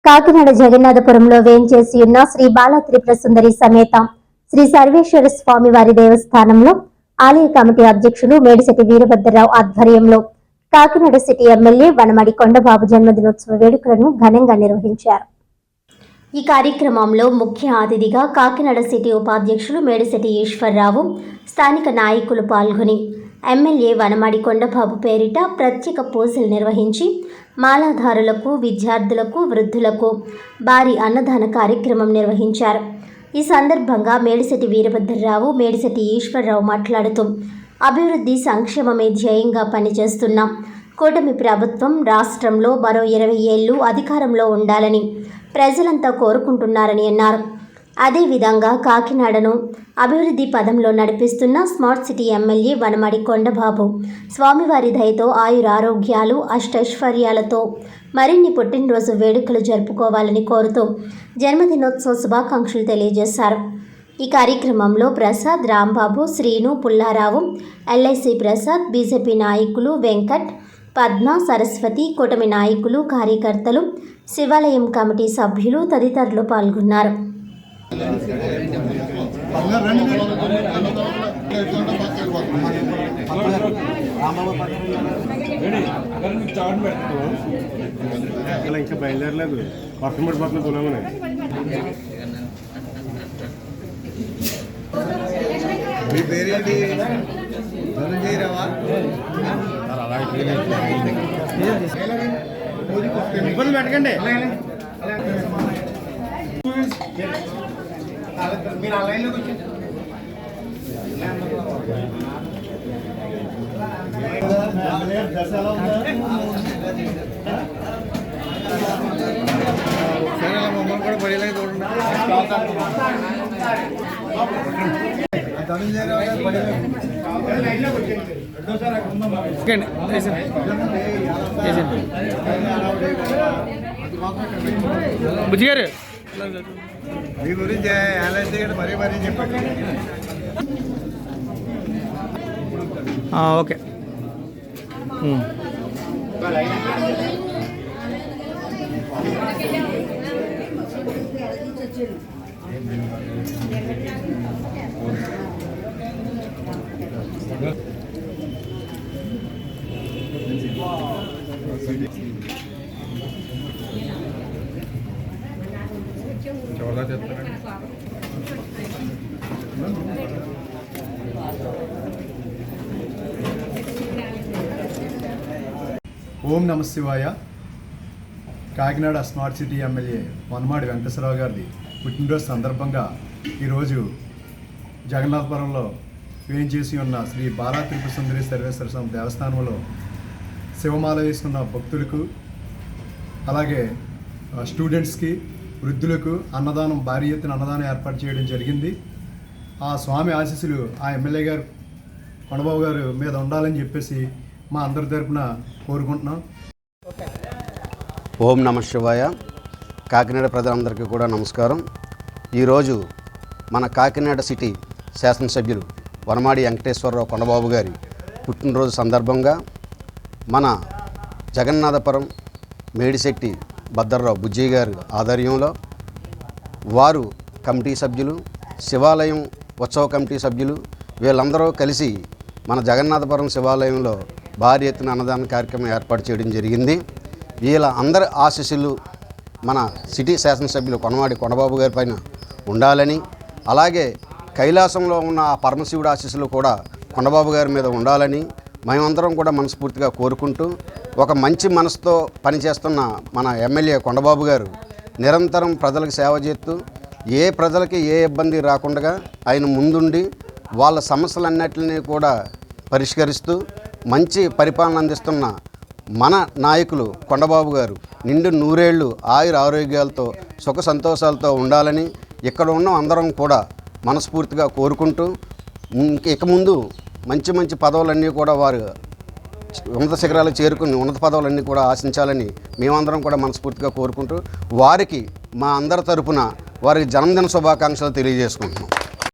కాకినాడ జగన్నాథపురంలో వేంచేసి ఉన్న శ్రీ బాలా త్రిపుర సుందరి సమేత శ్రీ సర్వేశ్వర స్వామి వారి దేవస్థానంలో ఆలయ కమిటీ అధ్యక్షులు మేడిశెట్టి వీరభద్రరావు ఆధ్వర్యంలో కాకినాడ సిటీ ఎమ్మెల్యే వనమడి కొండబాబు జన్మదినోత్సవ వేడుకలను ఘనంగా నిర్వహించారు. ఈ కార్యక్రమంలో ముఖ్య అతిథిగా కాకినాడ సిటీ ఉపాధ్యక్షులు మేడిశెట్టి ఈశ్వర్రావు, స్థానిక నాయకులు పాల్గొని ఎమ్మెల్యే వనమడి కొండబాబు పేరిట ప్రత్యేక పూజలు నిర్వహించి మాలాధారులకు, విద్యార్థులకు, వృద్ధులకు భారీ అన్నదాన కార్యక్రమం నిర్వహించారు. ఈ సందర్భంగా మేడిశెట్టి వీరభద్రరావు, మేడిశెట్టి ఈశ్వర్రావు మాట్లాడుతూ అభివృద్ధి సంక్షేమమే ధ్యేయంగా పనిచేస్తున్నాం. కూటమి ప్రభుత్వం రాష్ట్రంలో మరో 20 ఏళ్లు అధికారంలో ఉండాలని ప్రజలంతా కోరుకుంటున్నారని అన్నారు. అదేవిధంగా కాకినాడను అభివృద్ధి పదంలో నడిపిస్తున్న smart city MLA Vanamadi Kondababu స్వామివారి దయతో ఆయురారోగ్యాలు, అష్టైశ్వర్యాలతో మరిన్ని పుట్టినరోజు వేడుకలు జరుపుకోవాలని కోరుతూ జన్మదినోత్సవ శుభాకాంక్షలు తెలియజేశారు. ఈ కార్యక్రమంలో ప్రసాద్, రాంబాబు, శ్రీను, పుల్లారావు, ఎల్ఐసి ప్రసాద్, బీజేపీ నాయకులు వెంకట్, పద్మ, సరస్వతి, కూటమి నాయకులు, కార్యకర్తలు, శివాలయం కమిటీ సభ్యులు తదితరులు పాల్గొన్నారు. ఇంకా బయలుదేరలేదు, వర్షం పడిపోతుంది పొలమని. మీ పేరేంటి? ఇబ్బంది పెట్టకండి. మీరు ఆ లైన్లోకి వచ్చి మమ్మల్ని కూడా పడేలాగా చూడండి. బుజ్జి గారు మీ గురించి మరీ మరీ చెప్పండి. ఓకే. ఓం నమ శివాయ. Kakinada smart city MLA Vanamadi Venkateswararao గారిది పుట్టినరోజు సందర్భంగా ఈరోజు జగన్నాథపురంలో వేంచేసి ఉన్న శ్రీ బాలా త్రిపుర సుందరి సర్వేశ్వర స్వామి దేవస్థానంలో శివమాల వేసుకున్న భక్తులకు, అలాగే స్టూడెంట్స్కి, వృద్ధులకు అన్నదానం, భారీ ఎత్తున అన్నదానం ఏర్పాటు చేయడం జరిగింది. ఆ స్వామి ఆశీస్సులు ఆ ఎమ్మెల్యే గారు కొండబాబు గారు మీద ఉండాలని చెప్పేసి మా అందరి తరపున కోరుకుంటున్నాం. ఓం నమ శివాయ. కాకినాడ ప్రజలందరికీ కూడా నమస్కారం. ఈరోజు మన కాకినాడ సిటీ శాసనసభ్యులు వనమాడి వెంకటేశ్వరరావు కొండబాబు గారి పుట్టినరోజు సందర్భంగా మన జగన్నాథపురం మేడిశెట్టి భద్రరావు బుజ్జయ్య గారి ఆధ్వర్యంలో వారు కమిటీ సభ్యులు, శివాలయం ఉత్సవ కమిటీ సభ్యులు వీళ్ళందరూ కలిసి మన జగన్నాథపురం శివాలయంలో భారీ ఎత్తున అన్నదాన కార్యక్రమం ఏర్పాటు చేయడం జరిగింది. వీళ్ళ అందరి ఆశీస్సులు మన సిటీ శాసనసభ్యులు వనమాడి కొండబాబు గారి పైన ఉండాలని, అలాగే కైలాసంలో ఉన్న ఆ పరమశివుడి ఆశీస్సులు కూడా కొండబాబు గారి మీద ఉండాలని మేమందరం కూడా మనస్ఫూర్తిగా కోరుకుంటూ, ఒక మంచి మనసుతో పనిచేస్తున్న మన ఎమ్మెల్యే కొండబాబు గారు నిరంతరం ప్రజలకు సేవ చేస్తూ ఏ ప్రజలకి ఏ ఇబ్బంది రాకుండా ఆయన ముందుండి వాళ్ళ సమస్యలన్నిటిని కూడా పరిష్కరిస్తూ మంచి పరిపాలన అందిస్తున్న మన నాయకులు కొండబాబు గారు నిండు నూరేళ్లు ఆరోగ్యాలతో సుఖ సంతోషాలతో ఉండాలని ఇక్కడ ఉన్న అందరం కూడా మనస్ఫూర్తిగా కోరుకుంటూ, ఇక ముందు మంచి మంచి పదవులన్నీ కూడా వారు ఉన్నత శిఖరాలు చేరుకుని ఉన్నత పదవులన్నీ కూడా ఆశించాలని మేమందరం కూడా మనస్ఫూర్తిగా కోరుకుంటూ వారికి మా అందరి తరపున వారికి జన్మదిన శుభాకాంక్షలు తెలియజేసుకుంటున్నాం.